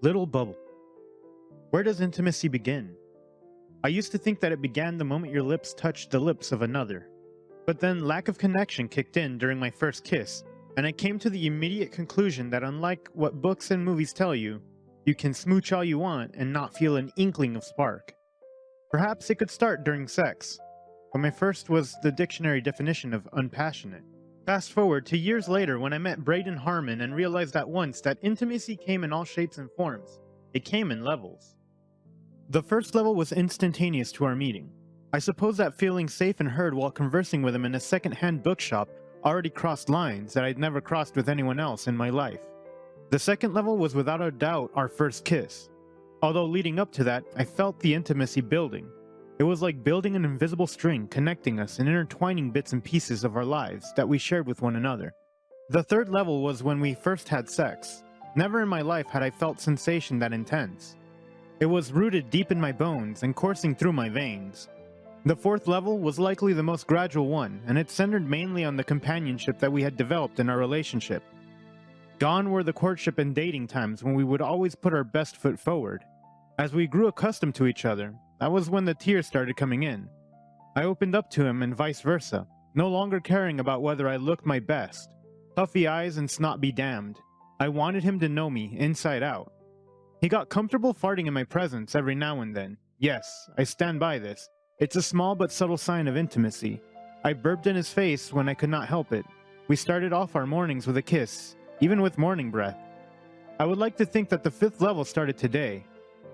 Little bubble. Where does intimacy begin? I used to think that it began the moment your lips touched the lips of another. But then lack of connection kicked in during my first kiss, and I came to the immediate conclusion that unlike what books and movies tell you, you can smooch all you want and not feel an inkling of spark. Perhaps it could start during sex, but my first was the dictionary definition of unpassionate. Fast forward to years later when I met Braden Harmon and realized at once that intimacy came in all shapes and forms. It came in levels. The first level was instantaneous to our meeting. I suppose that feeling safe and heard while conversing with him in a second-hand bookshop already crossed lines that I'd never crossed with anyone else in my life. The second level was without a doubt our first kiss. Although leading up to that, I felt the intimacy building. It was like building an invisible string connecting us and intertwining bits and pieces of our lives that we shared with one another. The third level was when we first had sex. Never in my life had I felt sensation that intense. It was rooted deep in my bones and coursing through my veins. The fourth level was likely the most gradual one, and it centered mainly on the companionship that we had developed in our relationship. Gone were the courtship and dating times when we would always put our best foot forward. As we grew accustomed to each other, that was when the tears started coming in. I opened up to him and vice versa, no longer caring about whether I looked my best. Puffy eyes and snot be damned. I wanted him to know me inside out. He got comfortable farting in my presence every now and then. Yes, I stand by this. It's a small but subtle sign of intimacy. I burped in his face when I could not help it. We started off our mornings with a kiss, even with morning breath. I would like to think that the fifth level started today.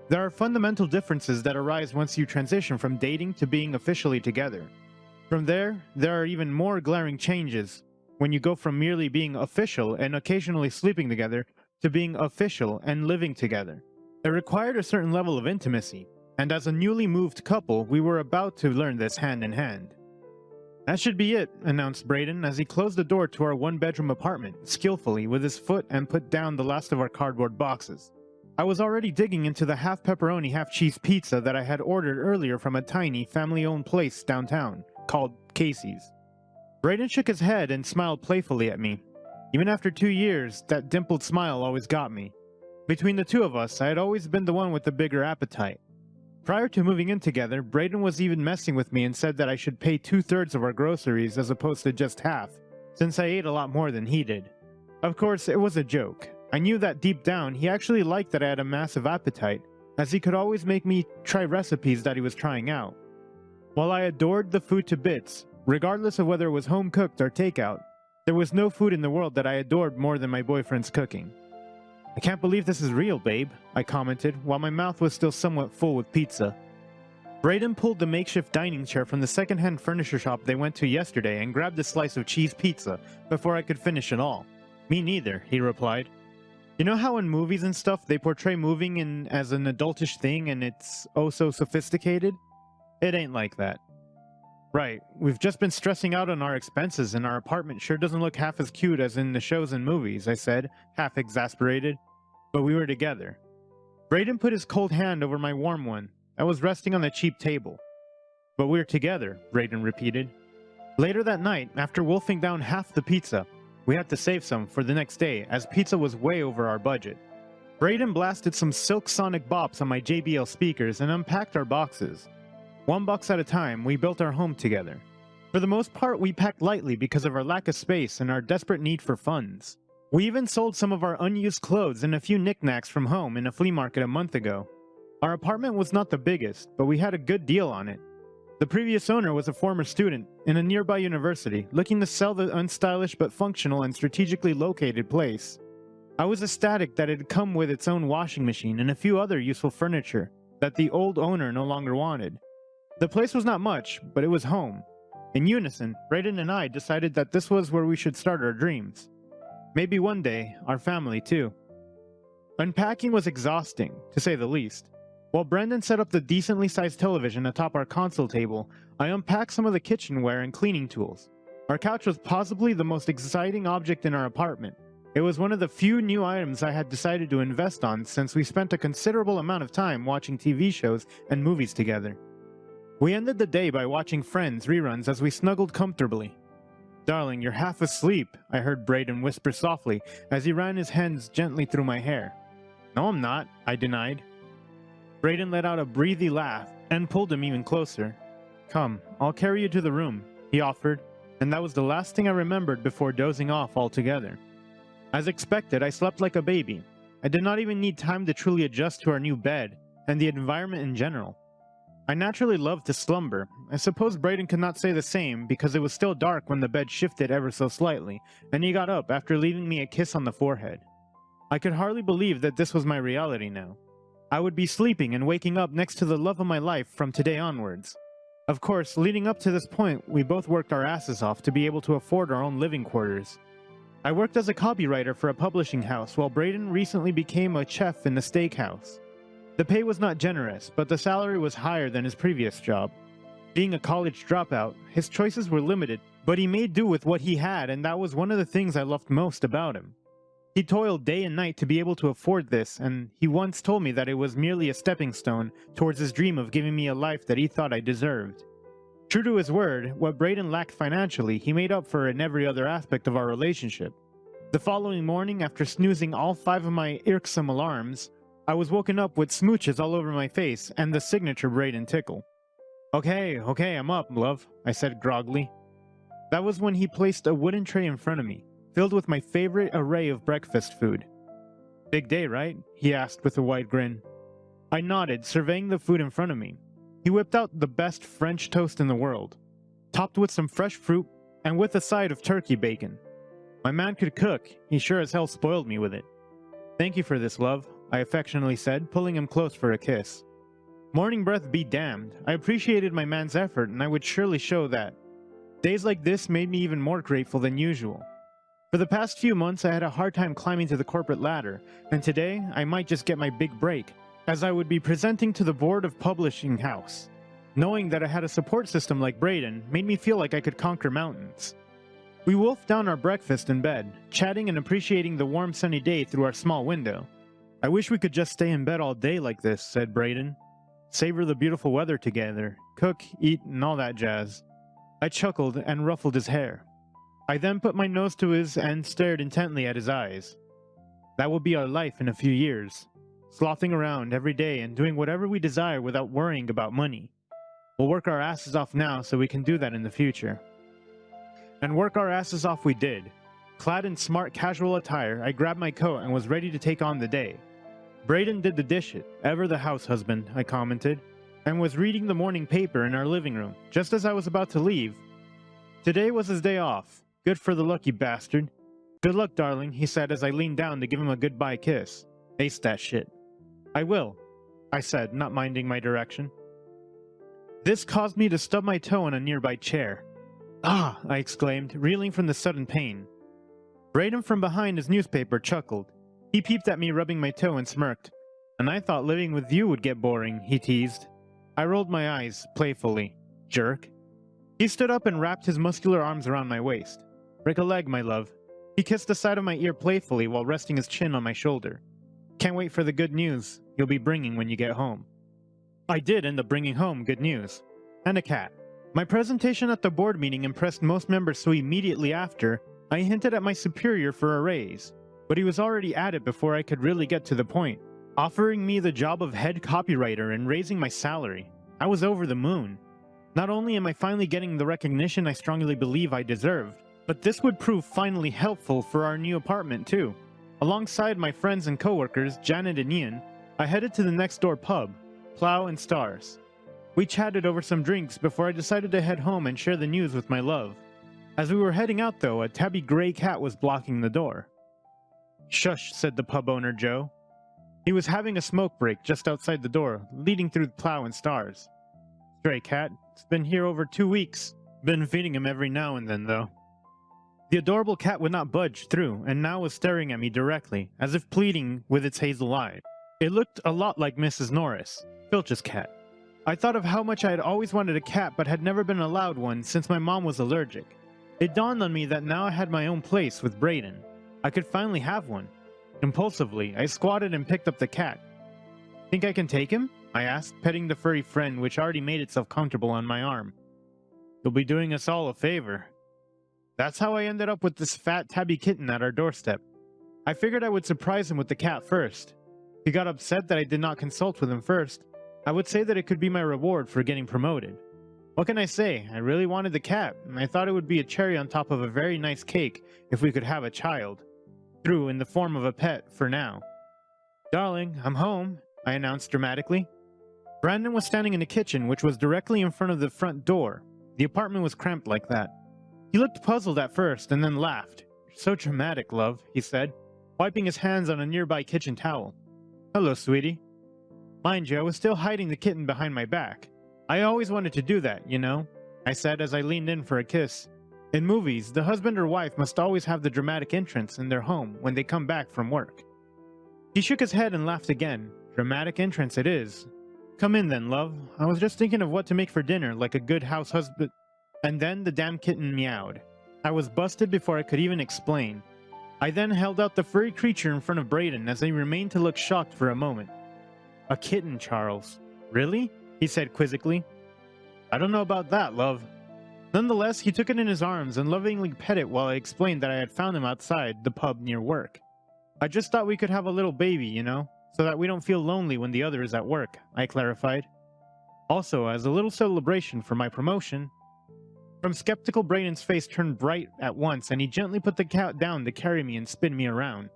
There are fundamental differences that arise once you transition from dating to being officially together. From there are even more glaring changes when you go from merely being official and occasionally sleeping together to being official and living together. It required a certain level of intimacy, and as a newly moved couple, we were about to learn this hand in hand. That should be it, announced Braden as he closed the door to our one-bedroom apartment skillfully with his foot and put down the last of our cardboard boxes. I was already digging into the half pepperoni, half cheese pizza that I had ordered earlier from a tiny, family-owned place downtown, called Casey's. Braden shook his head and smiled playfully at me. Even after 2 years, that dimpled smile always got me. Between the two of us, I had always been the one with the bigger appetite. Prior to moving in together, Braden was even messing with me and said that I should pay 2/3 of our groceries as opposed to just half, since I ate a lot more than he did. Of course, it was a joke. I knew that deep down, he actually liked that I had a massive appetite, as he could always make me try recipes that he was trying out. While I adored the food to bits, regardless of whether it was home-cooked or takeout, there was no food in the world that I adored more than my boyfriend's cooking. "I can't believe this is real, babe," I commented, while my mouth was still somewhat full with pizza. Braden pulled the makeshift dining chair from the second-hand furniture shop they went to yesterday and grabbed a slice of cheese pizza before I could finish it all. "Me neither," he replied. "You know how in movies and stuff they portray moving in as an adultish thing and it's oh so sophisticated? It ain't like that." "Right, we've just been stressing out on our expenses and our apartment sure doesn't look half as cute as in the shows and movies," I said, half exasperated. But we were together. Braden put his cold hand over my warm one that was resting on the cheap table. "But we're together," Braden repeated. Later that night, after wolfing down half the pizza, we had to save some for the next day as pizza was way over our budget. Braden blasted some Silk Sonic bops on my JBL speakers and unpacked our boxes. One box at a time, we built our home together. For the most part, we packed lightly because of our lack of space and our desperate need for funds. We even sold some of our unused clothes and a few knickknacks from home in a flea market a month ago. Our apartment was not the biggest, but we had a good deal on it. The previous owner was a former student in a nearby university, looking to sell the unstylish but functional and strategically located place. I was ecstatic that it had come with its own washing machine and a few other useful furniture that the old owner no longer wanted. The place was not much, but it was home. In unison, Braden and I decided that this was where we should start our dreams. Maybe one day, our family too. Unpacking was exhausting, to say the least. While Brendan set up the decently sized television atop our console table, I unpacked some of the kitchenware and cleaning tools. Our couch was possibly the most exciting object in our apartment. It was one of the few new items I had decided to invest on since we spent a considerable amount of time watching TV shows and movies together. We ended the day by watching Friends reruns as we snuggled comfortably. "Darling, you're half asleep," I heard Braden whisper softly as he ran his hands gently through my hair. No, I'm not, I denied. Brayden let out a breathy laugh and pulled him even closer. Come, I'll carry you to the room, he offered, and that was the last thing I remembered before dozing off altogether. As expected, I slept like a baby. I did not even need time to truly adjust to our new bed and the environment in general. I naturally loved to slumber. I suppose Brayden could not say the same because it was still dark when the bed shifted ever so slightly, and he got up after leaving me a kiss on the forehead. I could hardly believe that this was my reality now. I would be sleeping and waking up next to the love of my life from today onwards. Of course, leading up to this point, we both worked our asses off to be able to afford our own living quarters. I worked as a copywriter for a publishing house while Brayden recently became a chef in the steakhouse. The pay was not generous, but the salary was higher than his previous job. Being a college dropout, his choices were limited, but he made do with what he had, and that was one of the things I loved most about him. He toiled day and night to be able to afford this, and he once told me that it was merely a stepping stone towards his dream of giving me a life that he thought I deserved. True to his word, what Brayden lacked financially, he made up for in every other aspect of our relationship. The following morning, after snoozing all 5 of my irksome alarms, I was woken up with smooches all over my face and the signature Brayden tickle. Okay, I'm up, love, I said groggily. That was when he placed a wooden tray in front of me, filled with my favorite array of breakfast food. Big day, right? He asked with a wide grin. I nodded, surveying the food in front of me. He whipped out the best French toast in the world, topped with some fresh fruit and with a side of turkey bacon. My man could cook, he sure as hell spoiled me with it. Thank you for this, love, I affectionately said, pulling him close for a kiss. Morning breath be damned, I appreciated my man's effort and I would surely show that. Days like this made me even more grateful than usual. For the past few months I had a hard time climbing to the corporate ladder, and today I might just get my big break, as I would be presenting to the board of publishing house. Knowing that I had a support system like Brayden made me feel like I could conquer mountains. We wolfed down our breakfast in bed, chatting and appreciating the warm sunny day through our small window. I wish we could just stay in bed all day like this, said Brayden. Savor the beautiful weather together, cook, eat, and all that jazz. I chuckled and ruffled his hair. I then put my nose to his and stared intently at his eyes. That will be our life in a few years, slothing around every day and doing whatever we desire without worrying about money. We'll work our asses off now so we can do that in the future. And work our asses off we did. Clad in smart casual attire, I grabbed my coat and was ready to take on the day. Brayden did the dishes, ever the house husband, I commented, and was reading the morning paper in our living room, just as I was about to leave. Today was his day off. Good for the lucky bastard. Good luck, darling, he said as I leaned down to give him a goodbye kiss. Ace that shit. I will, I said, not minding my direction. This caused me to stub my toe on a nearby chair. Ah, I exclaimed, reeling from the sudden pain. Brayden from behind his newspaper chuckled. He peeped at me rubbing my toe and smirked. And I thought living with you would get boring, he teased. I rolled my eyes, playfully. Jerk. He stood up and wrapped his muscular arms around my waist. Break a leg, my love. He kissed the side of my ear playfully while resting his chin on my shoulder. Can't wait for the good news you'll be bringing when you get home. I did end up bringing home good news. And a cat. My presentation at the board meeting impressed most members, so immediately after, I hinted at my superior for a raise. But he was already at it before I could really get to the point, offering me the job of head copywriter and raising my salary. I was over the moon. Not only am I finally getting the recognition I strongly believe I deserved, but this would prove finally helpful for our new apartment too. Alongside my friends and coworkers, Janet and Ian, I headed to the next door pub, Plow and Stars. We chatted over some drinks before I decided to head home and share the news with my love. As we were heading out though, a tabby gray cat was blocking the door. Shush, said the pub owner Joe. He was having a smoke break just outside the door, leading through Plow and Stars. Stray cat, it's been here over 2 weeks. Been feeding him every now and then though. The adorable cat would not budge through, and now was staring at me directly, as if pleading with its hazel eye. It looked a lot like Mrs. Norris, Filch's cat. I thought of how much I had always wanted a cat but had never been allowed one since my mom was allergic. It dawned on me that now I had my own place with Brayden. I could finally have one. Impulsively, I squatted and picked up the cat. Think I can take him? I asked, petting the furry friend which already made itself comfortable on my arm. You'll be doing us all a favor. That's how I ended up with this fat tabby kitten at our doorstep. I figured I would surprise him with the cat first. He got upset that I did not consult with him first. I would say that it could be my reward for getting promoted. What can I say? I really wanted the cat, and I thought it would be a cherry on top of a very nice cake if we could have a child. Through in the form of a pet for now. Darling, I'm home, I announced dramatically. Brandon was standing in the kitchen, which was directly in front of the front door. The apartment was cramped like that. He looked puzzled at first and then laughed. "You're so dramatic, love," he said, wiping his hands on a nearby kitchen towel. "Hello, sweetie." Mind you, I was still hiding the kitten behind my back. I always wanted to do that, you know, I said as I leaned in for a kiss. In movies, the husband or wife must always have the dramatic entrance in their home when they come back from work. He shook his head and laughed again. Dramatic entrance it is. "Come in then, love. I was just thinking of what to make for dinner, like a good house husband." And then the damn kitten meowed. I was busted before I could even explain. I then held out the furry creature in front of Brayden as he remained to look shocked for a moment. "A kitten, Charles." "Really?" he said quizzically. "I don't know about that, love." Nonetheless, he took it in his arms and lovingly pet it while I explained that I had found him outside the pub near work. "I just thought we could have a little baby, you know, so that we don't feel lonely when the other is at work," I clarified. "Also, as a little celebration for my promotion." From skeptical, Brayden's face turned bright at once and he gently put the cat down to carry me and spin me around.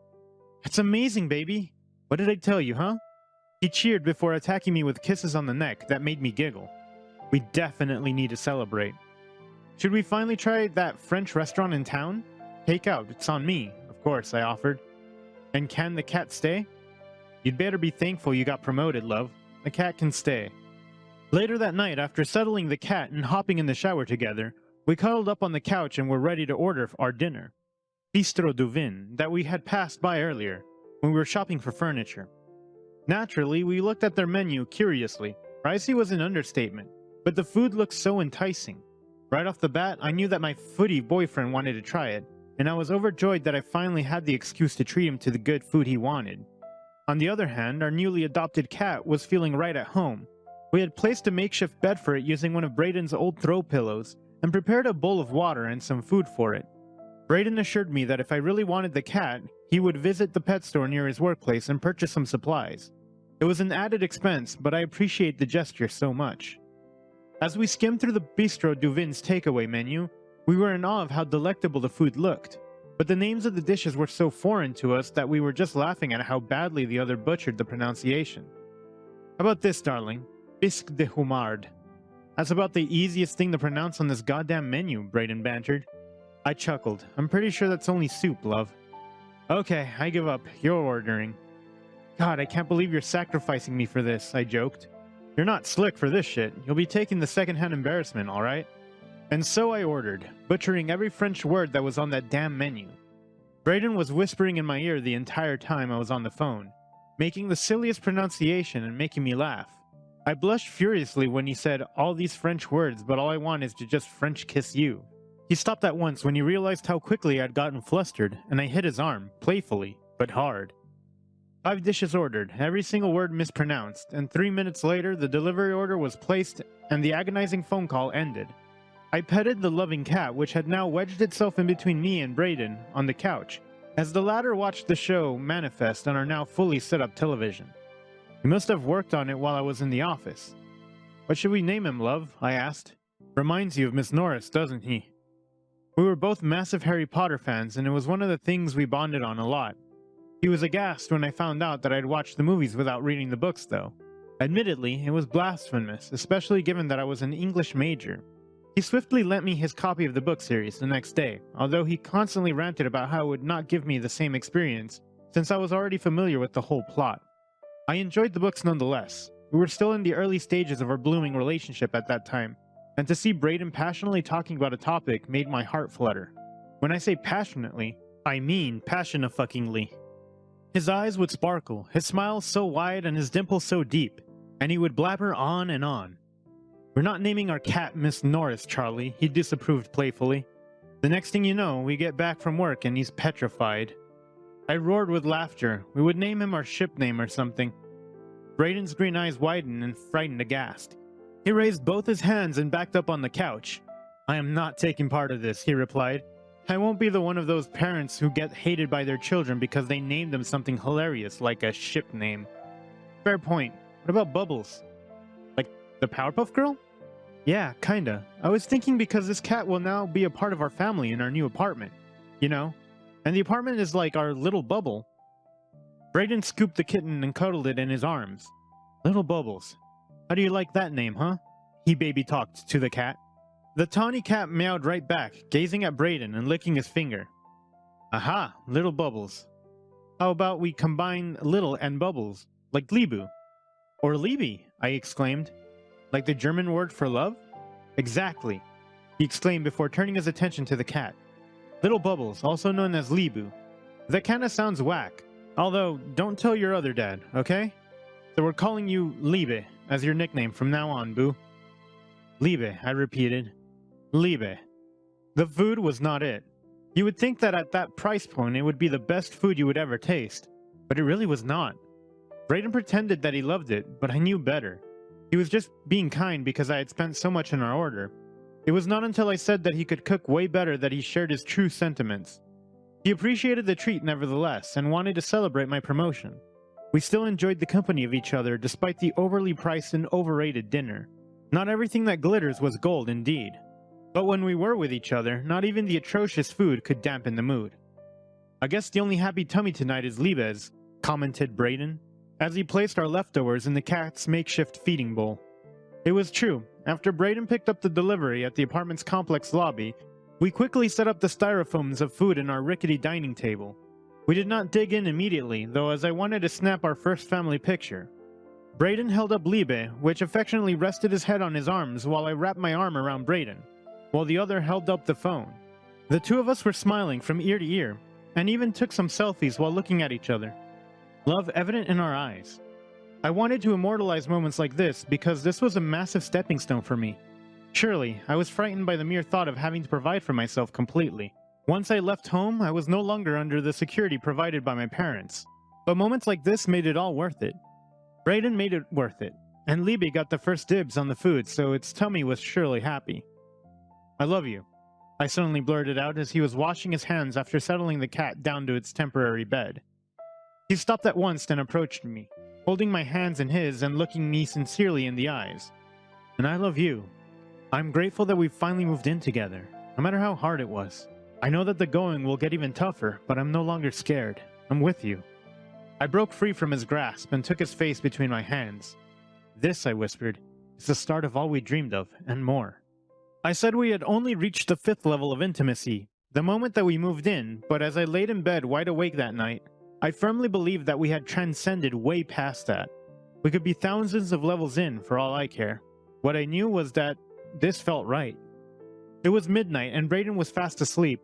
"That's amazing, baby! What did I tell you, huh?" He cheered before attacking me with kisses on the neck that made me giggle. "We definitely need to celebrate. Should we finally try that French restaurant in town? Takeout, it's on me," of course, I offered. "And can the cat stay?" "You'd better be thankful you got promoted, love. The cat can stay." Later that night, after settling the cat and hopping in the shower together, we cuddled up on the couch and were ready to order our dinner. Bistro du Vin, that we had passed by earlier, when we were shopping for furniture. Naturally, we looked at their menu curiously. Pricey was an understatement, but the food looked so enticing. Right off the bat, I knew that my footy boyfriend wanted to try it, and I was overjoyed that I finally had the excuse to treat him to the good food he wanted. On the other hand, our newly adopted cat was feeling right at home. We had placed a makeshift bed for it using one of Brayden's old throw pillows, and prepared a bowl of water and some food for it. Brayden assured me that if I really wanted the cat, he would visit the pet store near his workplace and purchase some supplies. It was an added expense, but I appreciate the gesture so much. As we skimmed through the Bistro du Vin's takeaway menu, we were in awe of how delectable the food looked. But the names of the dishes were so foreign to us that we were just laughing at how badly the other butchered the pronunciation. "How about this, darling? Bisque de homard." "That's about the easiest thing to pronounce on this goddamn menu," Brayden bantered. I chuckled. "I'm pretty sure that's only soup, love." "Okay, I give up. You're ordering." "God, I can't believe you're sacrificing me for this," I joked. "You're not slick for this shit. You'll be taking the secondhand embarrassment, alright?" And so I ordered, butchering every French word that was on that damn menu. Brayden was whispering in my ear the entire time I was on the phone, making the silliest pronunciation and making me laugh. I blushed furiously when he said all these French words, but all I want is to just French kiss you. He stopped at once when he realized how quickly I'd gotten flustered, and I hit his arm, playfully, but hard. 5 dishes ordered, every single word mispronounced, and 3 minutes later the delivery order was placed and the agonizing phone call ended. I petted the loving cat, which had now wedged itself in between me and Brayden on the couch, as the latter watched the show manifest on our now fully set up television. He must have worked on it while I was in the office. "What should we name him, love?" I asked. "Reminds you of Miss Norris, doesn't he?" We were both massive Harry Potter fans, and it was one of the things we bonded on a lot. He was aghast when I found out that I'd watched the movies without reading the books, though. Admittedly, it was blasphemous, especially given that I was an English major. He swiftly lent me his copy of the book series the next day, although he constantly ranted about how it would not give me the same experience, since I was already familiar with the whole plot. I enjoyed the books nonetheless. We were still in the early stages of our blooming relationship at that time, and to see Brayden passionately talking about a topic made my heart flutter. When I say passionately, I mean passion-a-fuckingly. His eyes would sparkle, his smile so wide and his dimple so deep, and he would blabber on and on. "We're not naming our cat Miss Norris, Charlie," he disapproved playfully. "The next thing you know, we get back from work and he's petrified." I roared with laughter. We would name him our ship name or something. Brayden's green eyes widened and frightened aghast. He raised both his hands and backed up on the couch. "I am not taking part of this," he replied. "I won't be the one of those parents who get hated by their children because they named them something hilarious like a ship name." Fair point. What about Bubbles? Like the Powerpuff Girl? Yeah, kinda. I was thinking because this cat will now be a part of our family in our new apartment. You know? And the apartment is like our little bubble. Brayden scooped the kitten and cuddled it in his arms. Little Bubbles. How do you like that name, huh? He baby talked to the cat. The tawny cat meowed right back, gazing at Brayden and licking his finger. Aha, Little Bubbles. How about we combine little and bubbles, like Libu? Or Liebe, I exclaimed. Like the German word for love? Exactly, he exclaimed before turning his attention to the cat. Little Bubbles, also known as Libu. That kinda sounds whack. Although, don't tell your other dad, okay? So we're calling you Liebe as your nickname from now on, boo. Liebe, I repeated. Liebe. The food was not it. You would think that at that price point it would be the best food you would ever taste, but it really was not. Brayden pretended that he loved it, but I knew better. He was just being kind because I had spent so much on our order. It was not until I said that he could cook way better that he shared his true sentiments. He appreciated the treat nevertheless and wanted to celebrate my promotion. We still enjoyed the company of each other despite the overly priced and overrated dinner. Not everything that glitters was gold indeed. But when we were with each other, not even the atrocious food could dampen the mood. I guess the only happy tummy tonight is Liebe's, commented Brayden, as he placed our leftovers in the cat's makeshift feeding bowl. It was true. After Brayden picked up the delivery at the apartment's complex lobby, we quickly set up the styrofoams of food in our rickety dining table. We did not dig in immediately, though, as I wanted to snap our first family picture. Brayden held up Liebe, which affectionately rested his head on his arms while I wrapped my arm around Brayden, while the other held up the phone. The two of us were smiling from ear to ear, and even took some selfies while looking at each other. Love evident in our eyes. I wanted to immortalize moments like this because this was a massive stepping stone for me. Surely, I was frightened by the mere thought of having to provide for myself completely. Once I left home, I was no longer under the security provided by my parents. But moments like this made it all worth it. Brayden made it worth it, and Liebe got the first dibs on the food, so its tummy was surely happy. I love you, I suddenly blurted out as he was washing his hands after settling the cat down to its temporary bed. He stopped at once and approached me, holding my hands in his and looking me sincerely in the eyes. And I love you. I'm grateful that we finally moved in together, no matter how hard it was. I know that the going will get even tougher, but I'm no longer scared. I'm with you. I broke free from his grasp and took his face between my hands. This, I whispered, is the start of all we dreamed of, and more. I said we had only reached the 5th level of intimacy, the moment that we moved in, but as I laid in bed wide awake that night, I firmly believed that we had transcended way past that. We could be thousands of levels in for all I care. What I knew was that this felt right. It was midnight and Brayden was fast asleep.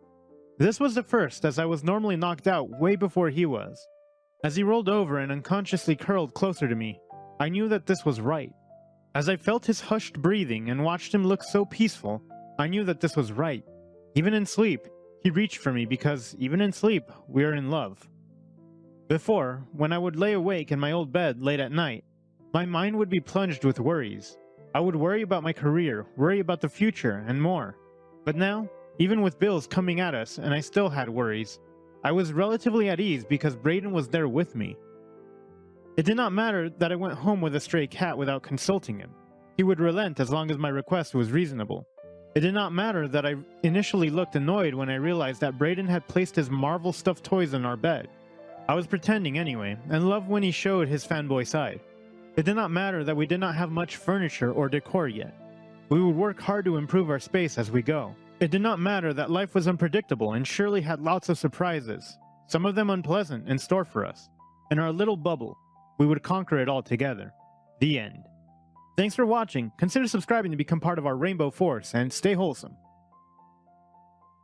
This was the first, as I was normally knocked out way before he was. As he rolled over and unconsciously curled closer to me, I knew that this was right. As I felt his hushed breathing and watched him look so peaceful, I knew that this was right. Even in sleep, he reached for me because, even in sleep, we are in love. Before, when I would lay awake in my old bed late at night, my mind would be plunged with worries. I would worry about my career, worry about the future, and more. But now, even with bills coming at us and I still had worries, I was relatively at ease because Brayden was there with me. It did not matter that I went home with a stray cat without consulting him. He would relent as long as my request was reasonable. It did not matter that I initially looked annoyed when I realized that Brayden had placed his Marvel stuffed toys in our bed. I was pretending anyway, and loved when he showed his fanboy side. It did not matter that we did not have much furniture or decor yet. We would work hard to improve our space as we go. It did not matter that life was unpredictable and surely had lots of surprises, some of them unpleasant, in store for us. In our little bubble, we would conquer it all together. The end. Thanks for watching. Consider subscribing to become part of our Rainbow Force, and stay wholesome.